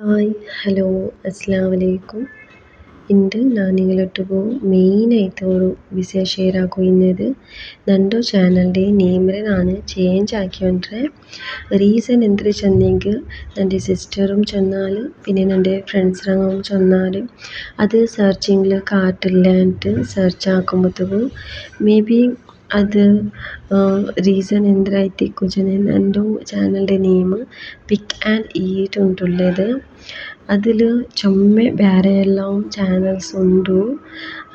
Hi hello ಅಸ್ಸಲಾಮ್ ವಲೈಕುಮ್. ಇಂದು ನಾನು ನಿങ്ങളൊಟ್ಟಿಗೂ മെയിനായിട്ട് ഒരു വിഷയം ഷെയർ ആക്കുന്നത് എൻ്റെ ചാനലിൻ്റെ നെയിമിൽ ഞാൻ ചേഞ്ച് ആക്കിയോണ്ടേ റീസൺ എന്ത് ചെന്നെങ്കിൽ എൻ്റെ സിസ്റ്ററും ചെന്നാൽ പിന്നെ എൻ്റെ ഫ്രണ്ട്സിനും ചെന്നാൽ അത് സെർച്ചിങ്ങിൽ കാട്ടില്ലാണ്ട് സെർച്ച് ആക്കുമ്പോഴത്തേക്കും മേ ബി അത് ರೀಸನ್ ಎಂದ್ರಾಯ್ತಿಕ್ಕು ಜನ ನಂದು ಚಾನಲ್ಡೆ ನೇಮ್ പിക്ക് ആൻഡ് ഈറ്റ് ഉണ്ടുള്ളത്. അതിൽ ചൊമ്മെ ಬೇರೆ ಎಲ್ಲ ಚಾನಲ್ಸ್ ಉಂಡು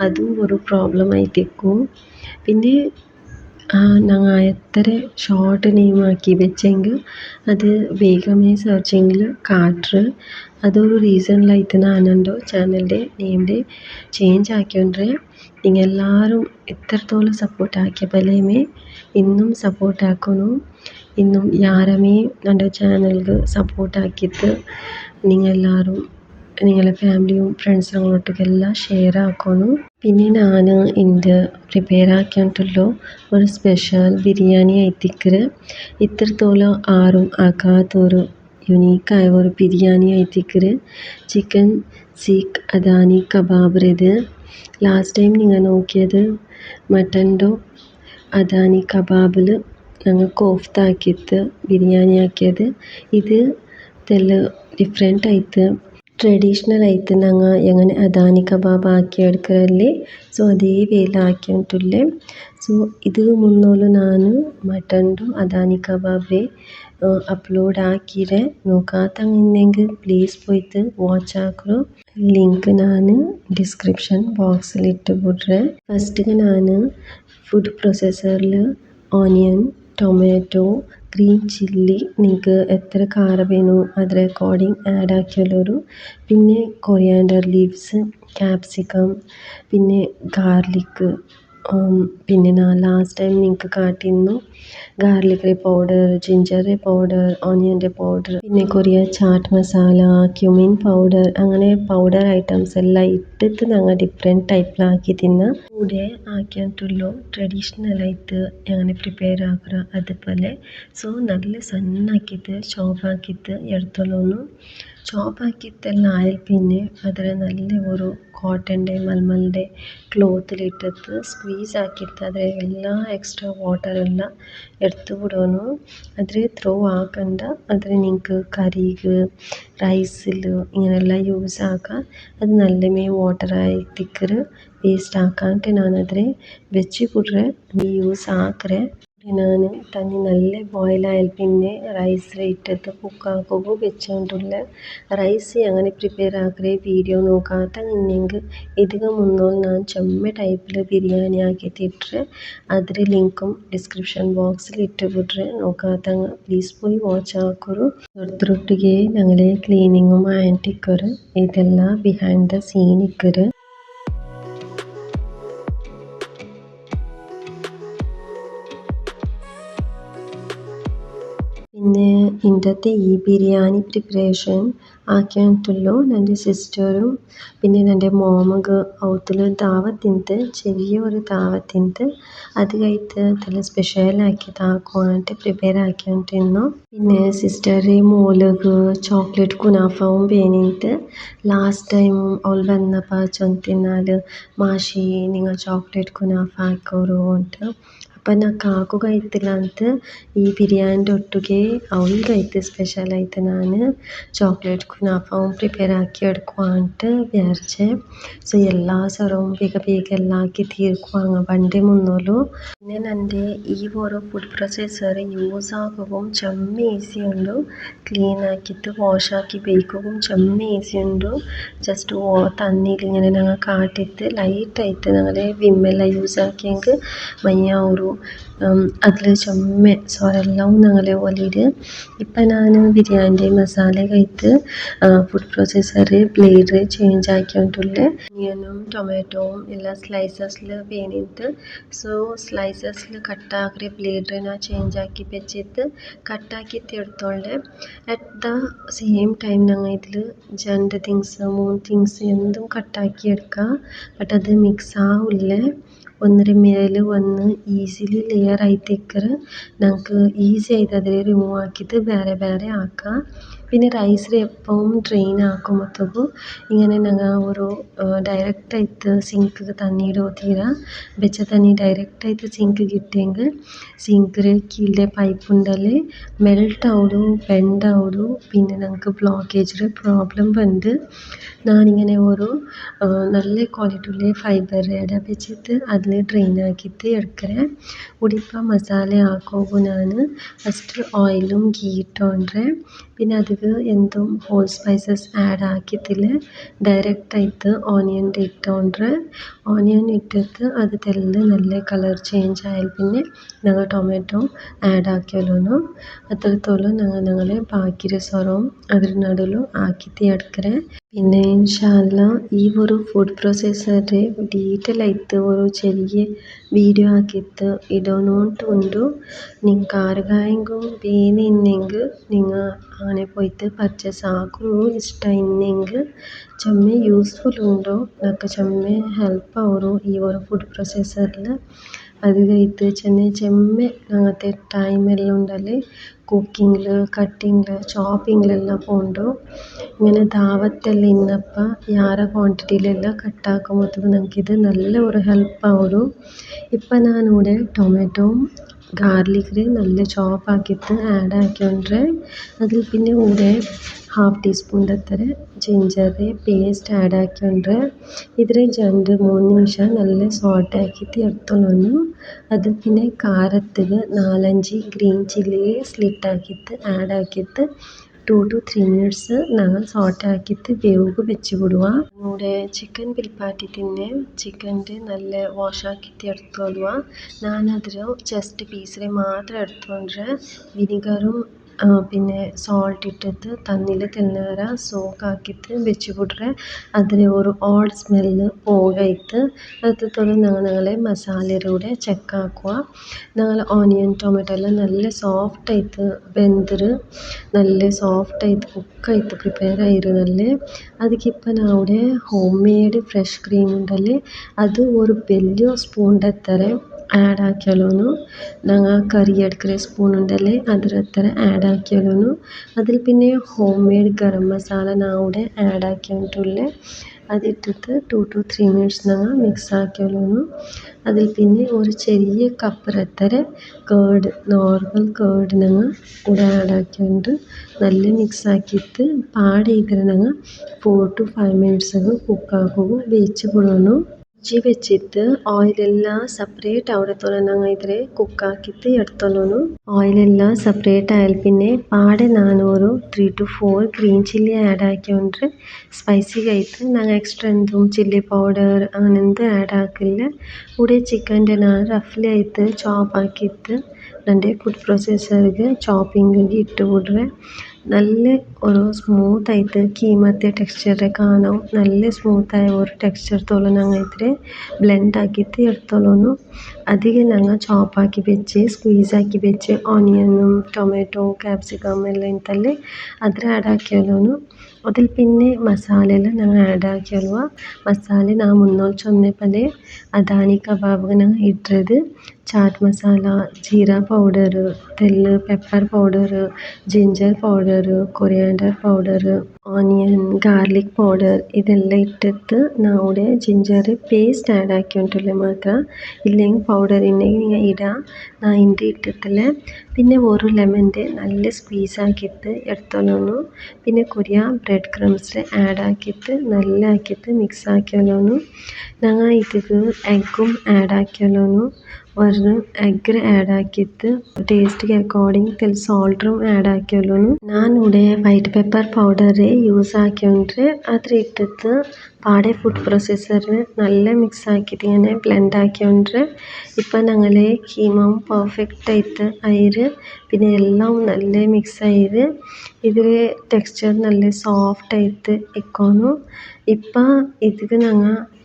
അതും ഒരു പ്രോബ്ലം ആയിട്ടിക്കും. പിന്നെ ഞങ്ങൾ എത്ര ഷോർട്ട് നെയിം ആക്കി വെച്ചെങ്കിൽ അത് വേഗമേ സെർച്ചിങ്ങിൽ കാട്ടറ്. അതൊരു റീസണിലായിട്ട് ഞാനെൻ്റെ ചാനലിൻ്റെ നെയിമിൻ്റെ ചേഞ്ച് ആക്കിയോണ്ടേ നിങ്ങളെല്ലാവരും എത്രത്തോളം സപ്പോർട്ട് ആക്കിയ പോലെയുമേ ഇന്നും സപ്പോർട്ട് ആക്കുന്നു. ഇന്നും ಯಾರಮೇ എൻ്റെ ചാനലിಗೆ സപ്പോർട്ട് ആക്കിയിട്ട് നിങ്ങളെല്ലാവരും നിങ്ങളുടെ ഫാമിലിയും ഫ്രണ്ട്സുകളൊട്ടിಗೆല്ലാം ഷെയർ ആക്കുന്നു. പിന്നെ ഞാൻ ഇന്ന് പ്രിപ്പയർ ആക്കിയിട്ടുള്ള ഒരു സ്പെഷ്യൽ ബിരിയാണി ആയിട്ടിക്കറ്. ഇത്രത്തോളം ആരും ആക്കാത്തൊരു യുണീക്കായ ഒരു ബിരിയാണി ആയിട്ടിക്കറ്. Chicken seekh Adana kebab. ഇത് ലാസ്റ്റ് ടൈം നിങ്ങൾ നോക്കിയത് മട്ടൻ്റെ അദാനി കബാബിൽ ഞങ്ങൾ കോഫ്ത ആക്കിയിട്ട് ബിരിയാണി ആക്കിയത്. ഇത് തെല്ലാം ഡിഫറെൻ്റ് ആയിട്ട് ട്രഡീഷണൽ ആയിട്ട് ഞങ്ങൾ എങ്ങനെ അദാനി കബാബ് ആക്കിയെടുക്കലല്ലേ സോ അതേ വേല ആക്കിയിട്ടില്ലേ. സോ ഇത് മുന്നോല് ഞാൻ മട്ടൻ്റെ അദാനി കബാബ് അപ്ലോഡ് ആക്കിയിരെ. നോക്കാത്തങ്ങനെങ്കിൽ പ്ലീസ് പോയിട്ട് വാച്ച് ആക്കൂ. ലിങ്ക് ഞാൻ ഡിസ്ക്രിപ്ഷൻ ബോക്സിൽ ഇട്ട് ಬಿಡ್ರೆ. ഫസ്റ്റിಗೆ ഞാൻ ഫുഡ് പ്രൊസസ്സറിൽ ഓണിയൻ, ടൊമാറ്റോ, ഗ്രീൻ ചില്ലി നിങ്ങൾക്ക് എത്ര ಖಾರ വേണോ ಅದರ അക്കോർഡിംഗ് ആഡ് ആക്കിയുള്ളൊരു. പിന്നെ കൊറിയാൻഡർ ലീവ്സ്, ക്യാപ്സിക്കം, പിന്നെ ഗാർലിക്. പിന്നെ ഞാൻ ലാസ്റ്റ് ടൈം നിങ്ങൾക്ക് കാട്ടിയിരുന്നു ഗാർലിക്കിൻ്റെ പൗഡർ, ജിഞ്ചറിൻ്റെ പൗഡർ, ഓണിയൻ്റെ പൗഡർ, പിന്നെ Korean chaat masala, cumin powder, അങ്ങനെ പൗഡർ ഐറ്റംസ് എല്ലാം ഇട്ടിട്ട് ഞങ്ങൾ ഡിഫറെൻറ്റ് ടൈപ്പിലാക്കി തിന്നാം. കൂടെ ആക്കിയിട്ടുള്ളൂ ട്രഡീഷണലായിട്ട് എങ്ങനെ പ്രിപ്പയർ ആക്കുക അതുപോലെ. സോ നല്ല സണ്ണാക്കിയിട്ട് ചോപ്പാക്കിയിട്ട് എടുത്തോളൂ. ചോപ്പാക്കിയിട്ടെല്ലാം ആയാൽ പിന്നെ അതിൽ നല്ല ഒരു കോട്ടൻ്റെ മൽമലിൻ്റെ ക്ലോത്തിലിട്ടിട്ട് സ്ക്വീസ് ആക്കിയിട്ട് അതിൽ എല്ലാ എക്സ്ട്രാ വാട്ടറെല്ലാം എടുത്ത് വിടണം. അതിൽ ത്രോ ആക്കണ്ട. അതിൽ നിങ്ങൾക്ക് കറിക്ക്, റൈസിൽ ഇങ്ങനെയെല്ലാം യൂസ് ആക്കാം. അത് നല്ലമേ വാട്ടറായിട്ടിക്കറ് വേസ്റ്റ് ആക്കാണ്ട് ഞാൻ അതിൽ വെച്ച് ಬಿಡ್ರೆ യൂസ് ആക്കറേ. ഞാൻ തന്നി നല്ല ബോയിലായാൽ പിന്നെ റൈസ് ഇട്ടിട്ട് കുക്കാക്കുകയും വെച്ചുകൊണ്ടുള്ള റൈസ് എങ്ങനെ പ്രിപ്പയർ ആക്കറേ വീഡിയോ നോക്കാത്ത നിന്നെങ്കിൽ ഇതിന് മുന്നോ ഞാൻ ചെമ്മ ടൈപ്പിൽ ബിരിയാണി ആക്കിയിട്ടിട്ടേ. അതിൽ ലിങ്കും ഡിസ്ക്രിപ്ഷൻ ബോക്സിൽ ഇട്ട് ಬಿಡ್ರೆ. നോക്കാത്തങ്ങ പ്ലീസ് പോയി വാച്ച് ആക്കൂ. അടുത്തൊട്ടിಗೆ ഞങ്ങളെ ക്ലീനിങ്ങും ആയിട്ടിക്കറ്. ഇതെല്ലാം ബിഹൈൻഡ് ദ സീൻ ഇക്കറ്. പിന്നെ ഇന്നത്തെ ഈ ബിരിയാണി പ്രിപ്പറേഷൻ ആക്കിയിട്ടുള്ളൂ എൻ്റെ സിസ്റ്ററും പിന്നെ എൻ്റെ മോമക്ക് ഔത്തിൽ ദാവത്തിൻ്റെ ചെറിയൊരു ദാവത്തിൻ്റെ അത് കഴിഞ്ഞിട്ട് നല്ല സ്പെഷ്യലാക്കിയിട്ട് ആക്കുവാനായിട്ട് പ്രിപ്പയർ ആക്കിയിട്ടിരുന്നു. പിന്നെ സിസ്റ്ററുടെ മോൾക്ക് ചോക്ലേറ്റ് കുനാഫവും വേണ്ടിയിട്ട് ലാസ്റ്റ് ടൈം അവൾ വന്നപ്പോൾ ചൊന്തിന്നാൽ മാഷി നിങ്ങൾ ചോക്ലേറ്റ് കുനാഫ ആക്കോರು ಅಂತ. അപ്പം ഞാൻ കാക്കുക ആയിട്ടില്ല ಅಂತ ഈ ബിരിയാണിൻ്റെ ഒട്ടിಗೆ അവൾക്കായിട്ട് സ്പെഷ്യലായിട്ട് ഞാൻ ചോക്ലേറ്റ് കുനാഫവും പ്രിപ്പയർ ആക്കി എടുക്കുക ಅಂತ വിചാരിച്ചേ. സോ എല്ലാ സ്ഥലവും ಬೇಗ ಬೇಗ ಎಲ್ಲ ആക്കി തീർക്കുവാങ്ങ പണ്ടേ മുന്നോലു. പിന്നെ എൻ്റെ ഈ ഓരോ ഫുഡ് പ്രൊസസ്സർ യൂസ് ആക്കുകയും ചെമ്മ ഈസി ഉണ്ട്. ക്ലീൻ ആക്കിയിട്ട് വാഷ് ആക്കി ഉപയോഗിക്കുകയും ചെമ്മ ഈസി ഉണ്ട്. ജസ്റ്റ് തണ്ണിയിൽ ഇങ്ങനെ ഞങ്ങൾ കാട്ടിയിട്ട് ലൈറ്റായിട്ട് ഞങ്ങൾ വിമ്മെല്ലാം യൂസ് ആക്കിയെങ്കിൽ മയ്യ ഒരു അതിൽ ചെമ്മ സ്വരെല്ലാം ഞങ്ങളെ ഒലിയിൽ. ഇപ്പം ഞാൻ ബിരിയാണിൻ്റെ മസാല കഴിട്ട് ഫുഡ് പ്രൊസസ്സർ ബ്ലേഡ് ചേഞ്ച് ആക്കിയിട്ടുള്ള ഓണിയനും ടൊമാറ്റോവും എല്ലാ സ്ലൈസസിൽ വേണ്ടിയിട്ട്. സോ സ്ലൈസസിൽ കട്ടാക്കിയ ബ്ലേഡ് ഞാൻ ചേഞ്ച് ആക്കി വെച്ചിട്ട് കട്ടാക്കിയിട്ട് എടുത്തോളെ. അറ്റ് ദ സെയിം ടൈം ഞങ്ങൾ ഇതിൽ 2 തിങ്സ് 3 തിങ്സ് എന്തും കട്ടാക്കി എടുക്കാം. ബട്ട് അത് മിക്സ് ആവില്ല. ഒന്നര മേലെ ഒന്ന് ഈസിലി ലെയർ ആയിട്ടിക്കറ്. ഞങ്ങൾക്ക് ഈസി ആയിട്ട് അതിൽ റിമൂവ് ആക്കിയിട്ട് ಬೇರೆ ಬೇರೆ ആക്കാം. പിന്നെ ರೈಸ್ರೆ ಎಪ್ಪவும் ಡ್ರೈನ್ ಹಾಕೊಂಬತ್ತಗು ಇಂಗನೆ ನಂಗ ಒರು ಡೈರೆಕ್ಟ್ ಆಯ್ತು ಸಿಂಕ್‌ಗ್ ತಣ್ಣಿ ಇಡೋತೀರ ಬೆಚ್ಚ ತಣ್ಣಿ ಡೈರೆಕ್ಟ್ ಆಯ್ತು ಸಿಂಕ್‌ಗ್ ಇಟ್ಟೆಂಗ್ സിങ്ക്‌ല് കീഴിലെ പൈപ്പ് ഉണ്ടല്ലേ മെൽറ്റ് ആവുന്നു ബെൻഡ് ആവുന്നു പിന്നെ ഞങ്ങൾക്ക് ബ്ലോക്കേജിൽ പ്രോബ്ലം ഉണ്ട് ഞാനിങ്ങനെ ഒരു നല്ല ക്വാളിറ്റിയുള്ള ഫൈബർ എട വെച്ചിട്ട് അതിൽ ഡ്രെയിൻ ആക്കിയിട്ട് എടുക്കറേ ഉടിപ്പ മസാല ಹಾಕೋಗು ನಾನು ಫಸ್ಟ್ ಆಯಿലും ಗೀ ಇಟ್ಟೊಂಡ್ರೆ പിന്നെ അതിൽ എന്തും ഹോൾ സ്പൈസസ് ആഡ് ആക്കിയിട്ടില്ല ഡയറക്റ്റ് ആയിട്ട് ഓണിയൻ ഇട്ടോണ്ട്ರೆ ഓണിയൻ ഇട്ടിട്ട് അത് തെല്ല് നല്ല കളർ ചേഞ്ച് ആയാൽ പിന്നെ ഞങ്ങൾ ടൊമാറ്റോ ആഡ് ആക്കിയല്ലോ അത്രത്തോളം ഞങ്ങളെ ബാക്കി സ്വരവും അതിൽ നടുവിലും ആക്കിയിട്ട് എടുക്കറേ പിന്നെ ഇൻഷാല്ല ഈ ഒരു ഫുഡ് പ്രോസസ്സറ് ഡീറ്റെയിൽ ആയിട്ട് ഒരു ചെറിയ വീഡിയോ ആക്കിയിട്ട് ഇടണോണ്ട് ഉണ്ടു നിങ്ങൾക്ക് ആർക്കായെങ്കിലും വേണമെങ്കിൽ നിങ്ങൾ അങ്ങനെ പോയിട്ട് പർച്ചേസ് ആക്കുന്നു ഇഷ്ടം ഇന്നെങ്കിൽ ചെമ്മ യൂസ്ഫുൾ ഉണ്ടോ നമുക്ക് ചെമ്മ ഹെൽപ്പ് ആവും ഈ ഒരു ഫുഡ് പ്രോസസ്സറിൽ അത് കഴിഞ്ഞിട്ട് ചെമ്മ അങ്ങനത്തെ ടൈമെല്ലാം ഉണ്ടല്ലേ കുക്കിങ്ങിൽ കട്ടിങ്ങിൽ ചോപ്പിങ്ങിലെല്ലാം പോകണ്ടു ഇങ്ങനെ ദാവത്തെല്ലാം ഇന്നപ്പം ಯಾರ ಕ್ವಾಂಟಿಟಿಲೆಲ್ಲ ಕಟ್ಟಾಕೊಂಬತ್ತದು നമുക്കിത് നല്ല ഒരു ഹെൽപ്പ് ആവും ഇപ്പം ഞാനിവിടെ ടൊമാറ്റോ ഗാർലിക്കിൽ നല്ല ചോപ്പ് ആക്കിയിട്ട് ആഡ് ആക്കിയോണ്ട്ರೆ അതിൽ പിന്നെ കൂടെ ഹാഫ് ടീസ്പൂണിൻ്റെ അത്ര ജിഞ്ചർ പേസ്റ്റ് ആഡ് ആക്കിയോണ്ട്ರೆ ഇതിൽ 2-3 നിമിഷം നല്ല സോട്ട് ആക്കിയിട്ട് എടുത്തോളൂ അത് പിന്നെ കാരത്തിൽ 4-5 ഗ്രീൻ ചില്ലി സ്ലിറ്റ് ആക്കിയിട്ട് ആഡ് ആക്കിയിട്ട് 2 to 3 minutes ഞങ്ങൾ സോട്ട് ആക്കിയിട്ട് വേവുക വെച്ച് വിടുക നമ്മുടെ ചിക്കൻ പിൽപ്പാട്ടി തന്നെ ചിക്കൻ്റെ നല്ല വാഷ് ആക്കിയിട്ട് എടുത്തോളുക ഞാനതിൽ ജസ്റ്റ് പീസിൽ മാത്രം എടുത്തോണ്ട്ರೆ വിനിഗറും പിന്നെ സോൾട്ട് ഇട്ടിട്ട് തണ്ണിൽ തെന്നേര സോക്ക് ആക്കിയിട്ട് വെച്ച് ಬಿಟ್ರೆ അതിൽ ഒരു ഓഡ് സ്മെല്ല് പോകായിട്ട് അത്രത്തോളം ഞങ്ങളെ മസാലയുടെ ചെക്ക് ആക്കുക ഞങ്ങൾ ഓണിയൻ ടൊമാറ്റോ എല്ലാം നല്ല സോഫ്റ്റ് ആയിട്ട് വെന്തിട്ട് നല്ല സോഫ്റ്റ് ആയിട്ട് കുക്കായിട്ട് പ്രിപ്പയർ ആയിരുന്നല്ലേ ಅದಕ್ಕಿപ്പം ನಾವು ಹೋಮ್ ಮೇಡ್ ಫ್ರೆಶ್ ಕ್ರೀಮ್ ഉണ്ടല്ലേ അത് ഒരു വലിയ സ്പൂണിൻ്റെ അത്ര ആഡ് ആക്കിയാലോന്നു ഞങ്ങൾ കറി എടുക്കുന്ന സ്പൂൺ ഉണ്ടല്ലേ അതിൽ അത്ര ആഡ് ആക്കിയാലോന്നു അതിൽ പിന്നെ ഹോം മെയ്ഡ് ഗരം മസാല നാവിടെ ആഡ് ആക്കിയിട്ടുള്ളേ അതിട്ടിട്ട് 2 to 3 minutes ഞങ്ങൾ മിക്സ് ആക്കിയാലോന്നു അതിൽ പിന്നെ ഒരു ചെറിയ കപ്പ് അത്ര കേർഡ് നോർമൽ കേർഡ് ഞങ്ങൾ ഇവിടെ ആഡ് ആക്കിയിട്ട് നല്ല മിക്സ് ആക്കിയിട്ട് പാടെ ഇങ്ങനെ ഞങ്ങൾ 4 to 5 minutes കുക്കാക്കുക വേവിച്ച് ಬಿಡೋನು ಫ್ರಿಜ್ಜಿ വെച്ചിട്ട് ഓയിലെല്ലാം സെപ്പറേറ്റ് ആവടത്തോളം ഞങ്ങൾ ഇതിൽ കുക്കാക്കിയിട്ട് എടുത്തോളൂ ഓയിലെല്ലാം സെപ്പറേറ്റ് ആയാൽ പിന്നെ പാടെ ഞാനൊരു 3 to 4 ഗ്രീൻ ചില്ലി ആഡ് ആക്കിയോണ്ട് സ്പൈസി ആയിട്ട് ഞങ്ങൾ എക്സ്ട്രാ എന്തും ചില്ലി പൗഡർ അങ്ങനെ എന്തും ആഡ് ആക്കില്ല ഇവിടെ ചിക്കൻ്റെ ഞാൻ റഫ്ലി ആയിട്ട് ചോപ്പ് ആക്കിയിട്ട് എൻ്റെ ഫുഡ് പ്രോസസ്സറിಗೆ ചോപ്പിംഗിಗೆ ഇട്ട് ಬಿಡ್ರೆ നല്ല ഒരു സ്മൂത്ത് ആയിട്ട് കീമത്തെ ടെക്സ്ചർ കാണാം നല്ല സ്മൂത്തായ ഒരു ടെക്സ്ചർ തോളം ഞങ്ങൾ ഇതിൽ ബ്ലെൻഡ് ആക്കിയിട്ട് എടുത്തോളൂ അധികം ഞങ്ങൾ ചോപ്പാക്കി വെച്ച് സ്ക്വീസ് ആക്കി വെച്ച് ഓണിയനും ടൊമാറ്റോ ക്യാപ്സിക്കം എല്ലാം ഇട്ടല്ലേ അതിൽ ആഡ് ആക്കിയാലോನು അതിൽ പിന്നെ മസാലയെല്ലാം ഞങ്ങൾ ആഡ് ആക്കിയാലുക മസാല ഞാൻ മുന്നോട്ട് ചൊന്ന പോലെ അദാനി കബാബ് ഞങ്ങൾ ഇട്ടത് ചാറ്റ് മസാല ജീര പൗഡർ തെല്ല് pepper powder ginger powder coriander powder onion garlic powder ഇതെല്ലാം ഇട്ടിട്ട് നമ്മുടെ ജിഞ്ചർ പേസ്റ്റ് ആഡ് ആക്കിയിട്ടുള്ള മാത്രം ഇല്ലെങ്കിൽ പൗഡർ ഉണ്ടെങ്കിൽ ഇടാം ഞാൻ ഇതിൻ്റെ ഇട്ടിട്ടില്ല പിന്നെ ഒരു ലെമൻ്റെ നല്ല സ്ക്വീസ് ആക്കിയിട്ട് എടുത്തോളൂ പിന്നെ കൊറിയ ബ്രെഡ് ക്രംസ് ആഡ് ആക്കിയിട്ട് നല്ല ആക്കിയിട്ട് മിക്സ് ആക്കിയാലോന്നു ഞങ്ങൾ ഇതിൽ എഗ്ഗും ആഡ് ആക്കിയാലോന്നു ഒരു എഗ്ഗ് ആഡ് ആക്കിയിട്ട് ടേസ്റ്റിಗೆ അക്കോർഡിംഗ് തെൽ സോൾട്ടും ആഡ് ആക്കിയാലോന്നു ഞാനിവിടെ വൈറ്റ് പെപ്പർ പൗഡർ യൂസ് ആക്കിയോണ്ട് അതിൽ ഇട്ടിട്ട് പാടെ ഫുഡ് പ്രോസസ്സറിൽ നല്ല മിക്സ് ആക്കിയിട്ട് ഇങ്ങനെ ബ്ലെൻഡ് ആക്കിയോണ്ട് ഇപ്പം ഞങ്ങളെ കീമയും പെർഫെക്റ്റ് ആയിട്ട് ആയിര് പിന്നെ എല്ലാം നല്ല മിക്സ് ആയിര് ഇതിൽ ടെക്സ്ചർ നല്ല സോഫ്റ്റ് ആയിട്ട് ഇരിക്കുന്നു ഇപ്പം ഇതിൽ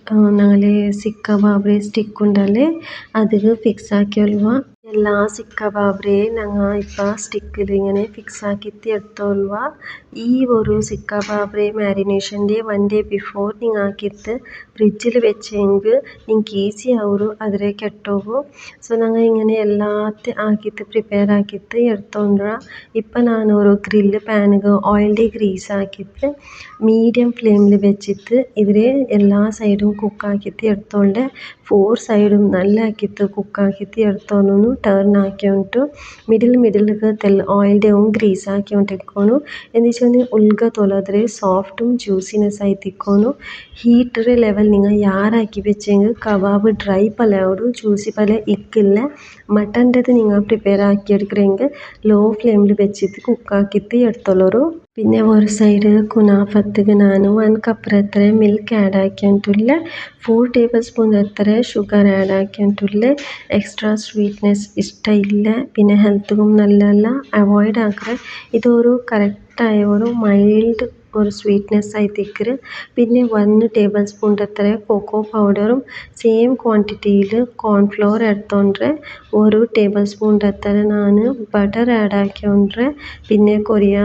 ഞങ്ങളെ സിക്ക ബാബറി സ്റ്റിക്ക് ഉണ്ടല്ലേ അതിൽ ഫിക്സ് ആക്കിയാലുക ಎಲ್ಲ ಸಿಕ್ಕಬಾಬ್ರೆ ನಂಗೆ ಇಪ್ಪ ಸ್ಟಿಕ್ಕಲ್ಲಿ ഇങ്ങനെ ഫിക്സ് ആക്കിയിട്ട് എടുത്തോളുക. ഈ ഒരു സിക്കബാബ്രെ മാരിനേഷൻ്റെ 1 day before നിങ്ങൾ ആക്കിയിട്ട് ഫ്രിഡ്ജിൽ വെച്ചെങ്കിൽ നിങ്ങൾക്ക് ഈസി ആവും അതിലെ കെട്ടോകും. സോ ഞങ്ങൾ ഇങ്ങനെ എല്ലാത്തും ആക്കിയിട്ട് പ്രിപ്പയർ ആക്കിയിട്ട് എടുത്തോണ്ടുക. ഇപ്പം ഞാനൊരു ഗ്രില്ല് പാനിൽ ഓയിലിൻ്റെ ഗ്രീസ് ആക്കിയിട്ട് മീഡിയം ഫ്ലെയിമിൽ വെച്ചിട്ട് ഇതിലെ എല്ലാ സൈഡും കുക്കാക്കിയിട്ട് എടുത്തോണ്ട് 4 സൈഡും നല്ല ആക്കിയിട്ട് കുക്കാക്കിയിട്ട് എടുത്തോളൂ. ಟರ್ನ್ ಹಾಕ್ಕೊಂಡು ಮಿಡಲ್ಗೆ ಆಯಿಲ್ಡೆ ಗ್ರೀಸ್ ಹಾಕ್ಕೊಂಡಿಕ್ಕೋನು എന്നിട്ട് ഉൽഗ ತೊಳೆದ್ರೆ സോഫ്റ്റും ജ്യൂസിനെസ് ആയി തിക്കോನು. ഹീറ്റർ ലെവൽ നിങ്ങൾ യാറാക്കി വെച്ചെങ്കിൽ കബാബ് ഡ്രൈ പലയോടും ജ്യൂസി പല ഇക്കില്ല. മട്ടൻ്റെത് നിങ്ങൾ പ്രിപ്പയർ ആക്കി എടുക്കണമെങ്കിൽ ലോ ഫ്ലെയിമിൽ വെച്ചിട്ട് കുക്കാക്കിയിട്ട് എടുത്തോളൂ. പിന്നെ ഒരു സൈഡ് കുനാഫത്തിക്ക് ഞാൻ 1 കപ്പ് എത്ര മിൽക്ക് ആഡ് ആക്കിയിട്ടുള്ള 4 ടേബിൾ സ്പൂൺ എത്ര ഷുഗർ ആഡ് ആക്കിയിട്ടുള്ള. എക്സ്ട്രാ സ്വീറ്റ്നെസ് ഇഷ്ടമില്ല, പിന്നെ ഹെൽത്തും നല്ലതല്ല, അവോയ്ഡ് ആക്കുക. ഇതൊരു കറക്റ്റായ ഒരു മൈൽഡ് ഒരു സ്വീറ്റ്നെസ് ആയി തിക്കറ്. പിന്നെ 1 ടേബിൾ സ്പൂൺ എത്ര കൊക്കോ പൗഡറും സെയിം ക്വാണ്ടിറ്റിയിൽ കോൺഫ്ലോർ എടുത്തോണ്ട് 1 ടേബിൾ സ്പൂൺ എത്ര ഞാൻ ബട്ടർ ആഡ് ആക്കിയോണ്ട്. പിന്നെ കൊറിയ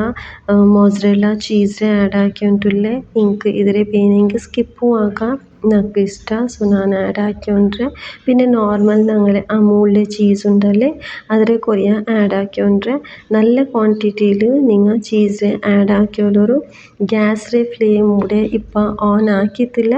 മോസറല്ല ചീസ് ആഡ് ആക്കിയിട്ടുള്ള. നിങ്ങൾക്ക് ഇതിലെ വേണമെങ്കിൽ സ്കിപ്പും ആക്കാം, నాకు ഇഷ്ടം. സോ ഞാൻ ആഡ് ആക്കിയോണ്ട്. പിന്നെ നോർമൽ ഞങ്ങൾ അമൂലിൻ്റെ ചീസ് ഉണ്ടല്ലേ അതിൽ കുറേ ആഡ് ആക്കിയോണ്ട്. നല്ല ക്വാണ്ടിറ്റിയിൽ നിങ്ങൾ ചീസ് ആഡ് ആക്കിയോളൂ. ഗ്യാസിലെ ഫ്ലെയിം കൂടെ ഇപ്പം ഓൺ ആക്കിയിട്ടില്ല,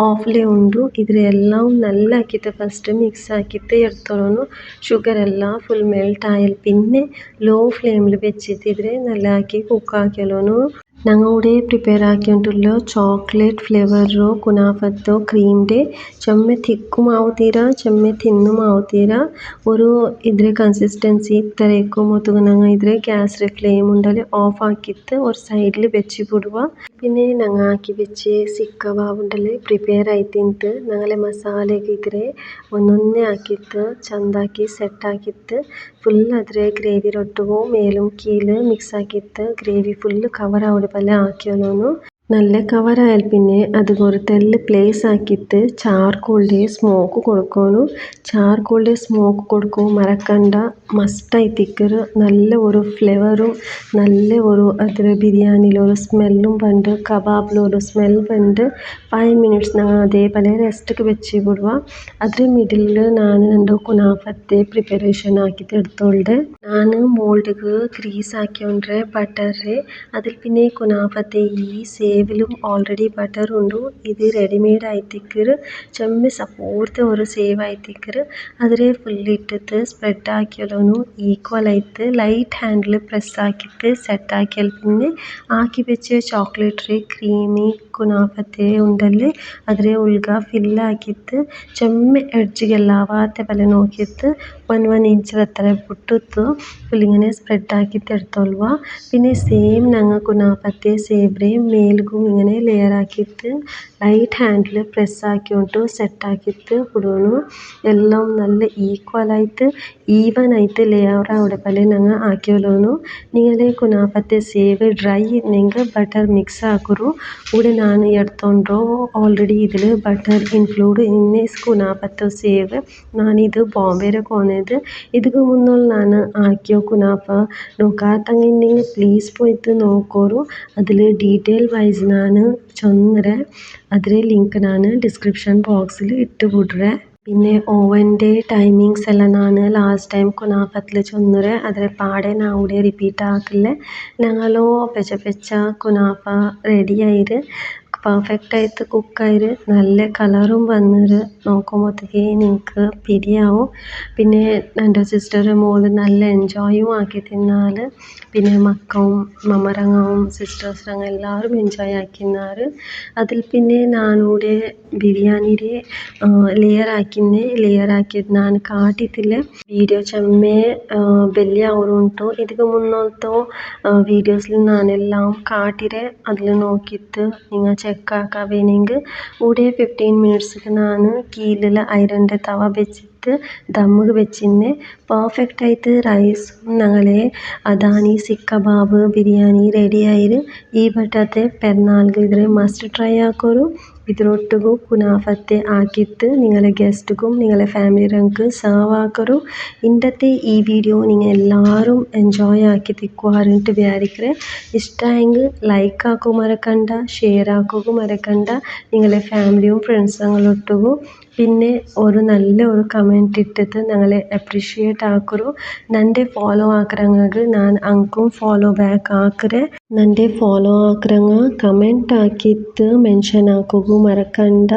ഓഫിലേ ഉണ്ടു. ഇതിലെല്ലാം നല്ല ആക്കിയിട്ട് ഫസ്റ്റ് മിക്സ് ആക്കിയിട്ട് എടുത്തോളൂ. ഷുഗർ എല്ലാം ഫുൾ മെൽറ്റ് ആയാൽ പിന്നെ ലോ ഫ്ലെയിമിൽ വെച്ചിട്ട് ഇതിലെ നല്ല ആക്കി കുക്കാക്കിയോളൂ. ഞങ്ങളിവിടെ പ്രിപ്പയർ ആക്കിയിട്ടുള്ള ചോക്ലേറ്റ് ഫ്ലേവറോ കുനാഫത്തോ ക്രീമിൻ്റെ ചെമ്മ തിക്കും ആവുത്തീര ചെമ്മ തിന്നും ആവുത്തീര. ഒരു ഇതിലെ കൺസിസ്റ്റൻസി ഇത്രയൊക്കെ ഒത്തുക ഞങ്ങൾ ഇതിലെ ഗ്യാസിലെ ഫ്ലെയിം ഉണ്ടല്ലേ ഓഫ് ആക്കിയിട്ട് ഒരു സൈഡിൽ വെച്ച് വിടുക. പിന്നെ ഞങ്ങൾ ആക്കി വെച്ച് സിക്ക് കബാബ് ഉണ്ടല്ലേ പ്രിപ്പയർ ആയിട്ടിട്ട് ഞങ്ങളെ മസാലയൊക്കെ ഇതിലെ ഒന്നൊന്നേ ആക്കിയിട്ട് ചന്താക്കി സെറ്റാക്കിയിട്ട് ഫുൾ അതിലെ ഗ്രേവി റൊട്ടുകയും മേലും കീഴ് മിക്സ് ആക്കിയിട്ട് ഗ്രേവി ഫുള്ള് കവർ ആവുന്ന പോലെ ആക്കിയോളൂ. നല്ല കവറായാൽ പിന്നെ അത് ഒരു തെല്ല് പ്ലേസ് ആക്കിയിട്ട് ചാർക്കോളിൻ്റെ സ്മോക്ക് കൊടുക്കണം. ചാർക്കോളിൻ്റെ സ്മോക്ക് കൊടുക്കും മറക്കണ്ട, മസ്റ്റായി തിക്കറ്. നല്ല ഒരു ഫ്ലേവറും നല്ല ഒരു അതിൽ ബിരിയാണിയിലൊരു സ്മെല്ലും ഉണ്ട്, കബാബിലൊരു സ്മെൽ ഉണ്ട്. 5 minutes ഞങ്ങൾ അതേപോലെ റെസ്റ്റൊക്കെ വെച്ച് വിടുക. അതിൽ മിഡിലിൽ ഞാൻ എൻ്റെ കുനാഫത്തെ പ്രിപ്പറേഷൻ ആക്കിയിട്ട് എടുത്തോണ്ട് ഞാൻ മോൾഡിക്ക് ഗ്രീസ് ആക്കിയോണ്ട് ബട്ടറ് അതിൽ പിന്നെ കുനാഫത്തെ ഈ സേവിലും ഓൾറെഡി ബട്ടർ ഉണ്ട്. ഇത് റെഡിമെയ്ഡ് ആയിത്തിക്കറ് ചെമ്മ സപ്പോർത്ത് ഒരു സേവ് ആയിത്തിക്കറ്. അതിലെ ഫുള്ളിട്ടിട്ട് സ്പ്രെഡ് ആക്കിയാലൊന്നു ഈക്വൽ ആയിട്ട് ലൈറ്റ് ഹാൻഡിൽ പ്രസ് ആക്കിയിട്ട് സെറ്റ് ആക്കിയാൽ പിന്നെ ആക്കി വെച്ച് ചോക്ലേറ്റ് ക്രീമി കുനാഫത്തെ ഉണ്ടല്ലേ അതിലെ ഉൾഗ ഫില്ലാക്കിയിട്ട് ചെമ്മ എഡ്ജിಗೆಲ್ಲಾവാത്ത പോലെ നോക്കിയിട്ട് 1 inch എത്ര പൊട്ടിತ್ತು ഫുള്ളിങ്ങനെ സ്പ്രെഡ് ആക്കിയിട്ട് എടുത്തോളുക. പിന്നെ സെയിം ഞങ്ങൾ കുനാഫത്തെ സേവ്രെ മേൽക്കും ഇങ്ങനെ ലെയർ ആക്കിയിട്ട് ലൈറ്റ് ഹാൻഡിൽ പ്രസ് ആക്കിയിട്ട് സെറ്റ് ആക്കിയിട്ട് വിടണു. എല്ലാം നല്ല ഈക്വലായിട്ട് ഈവൻ ആയിട്ട് ലെയർ അവിടെ പോലെ ഞങ്ങൾ ആക്കിയോളൂ. നിങ്ങളെ കുനാഫത്തെ സേവ് ഡ്രൈ ഇല്ലെങ്കിൽ ബട്ടർ മിക്സ് ആക്കുറു. ഇവിടെ ഞാൻ എടുത്തോണ്ടോ ഓൾറെഡി ഇതിൽ ബട്ടർ ഇൻക്ലൂഡ് ഇന്നെ കുനാഫത്തെ സേവ്. ഞാനിത് ബോംബെയിലെ പോന്നത് ഇതിക്ക് മുന്നുള്ള ഞാൻ ആക്കിയോ കുനാഫ നോക്കാത്തങ്ങണ്ടെങ്കിൽ പ്ലീസ് പോയിട്ട് നോക്കോറു. അതിൽ ഡീറ്റെയിൽ വൈസ് ഞാൻ ചൊന്നരെ അതിലെ ലിങ്ക് ഞാൻ ഡിസ്ക്രിപ്ഷൻ ബോക്സിൽ ഇട്ട് വിടുറേ. പിന്നെ ഓവൻ്റെ ടൈമിങ്സ് എല്ലാം ഞാൻ ലാസ്റ്റ് ടൈം കുനാഫത്തിൽ ചൊന്നരെ അതിലെ പാടെ ഞാൻ ഇവിടെ റിപ്പീറ്റ് ആക്കില്ല. ഞങ്ങളോ പെച്ച കുനാഫ റെഡി ആയിര് പെർഫെക്റ്റ് ആയിട്ട് കുക്കായിര് നല്ല കളറും വന്നിര് നോക്കുമ്പോഴത്തേക്ക് നിങ്ങൾക്ക് പിരിയാവും. പിന്നെ എൻ്റെ സിസ്റ്റർ മോള് നല്ല എൻജോയും ആക്കി തിന്നാൽ. പിന്നെ മക്കളും മമ്മറങ്ങവും സിസ്റ്റേഴ്സങ്ങ എല്ലാവരും എൻജോയ് ആക്കിന്നാറ്. അതിൽ പിന്നെ ഞാനിവിടെ ബിരിയാണിയുടെ ലെയർ ആക്കിയത് ഞാൻ കാട്ടിയിട്ടില്ല. വീഡിയോ ചെമ്മേ വലിയ അവരുണ്ടോ ഇതിക്ക് മുന്നോട്ടോ വീഡിയോസിൽ ഞാനെല്ലാം കാട്ടിരെ അതിൽ നോക്കിയിട്ട് നിങ്ങൾ ചെക്ക് ആക്കാൻ വേണമെങ്കിൽ ഇവിടെ 15 minutes ഞാൻ കീഴിൽ ഐരൻ്റെ തവ വെച്ചിട്ട് ആക്കിയിട്ട് ദമ്മിൽ വെച്ചിന് പെർഫെക്റ്റ് ആയിട്ട് റൈസും ഞങ്ങളെ അദാനി കബാബ് ബിരിയാണി റെഡി ആയിര് ഈ വട്ടത്തെ പെരുന്നാൾക്ക് ഇതിൽ മസ്റ്റ് ട്രൈ ആക്കോരു ഇതിലൊട്ടുകു കുനാഫത്തെ ആക്കിയിട്ട് നിങ്ങളെ ഗസ്റ്റുക്കും നിങ്ങളെ ഫാമിലിക്ക് സെർവ് ആക്കരു ഇന്നത്തെ ഈ വീഡിയോ നിങ്ങൾ എല്ലാവരും എൻജോയ് ആക്കി തിക്കുവാറിട്ട് വിചാരിക്കറേ ഇഷ്ടമായെങ്കിൽ ലൈക്ക് ആക്കൂ മറക്കണ്ട ഷെയർ ആക്കുകയും മറക്കണ്ട നിങ്ങളെ ഫാമിലിയും ഫ്രണ്ട്സുകളൊട്ടുകു പിന്നെ ഒരു നല്ല ഒരു കമൻറ്റ് ഇട്ടിട്ട് ഞങ്ങളെ അപ്രീഷിയേറ്റ് ആക്കരു നൻ്റെ ഫോളോ ആക്കറങ്ങൾക്ക് ഞാൻ അങ്കും ഫോളോ ബാക്ക് ആക്കറേ നൻ്റെ ഫോളോ ആക്കറങ്ങ കമൻറ്റ് ആക്കിയിട്ട് മെൻഷൻ ആക്കുകയും മറക്കണ്ട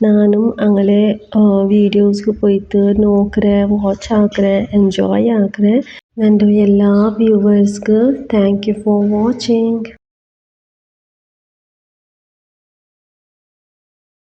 നാനും അങ്ങനെ വീഡിയോസ് പോയിട്ട് നോക്കറേ വാച്ച് ആക്കറേ എൻജോയ് ആക്കറേ നൻ്റെ എല്ലാ വ്യൂവേഴ്സ്ക്ക് താങ്ക് യു ഫോർ വാച്ചിങ്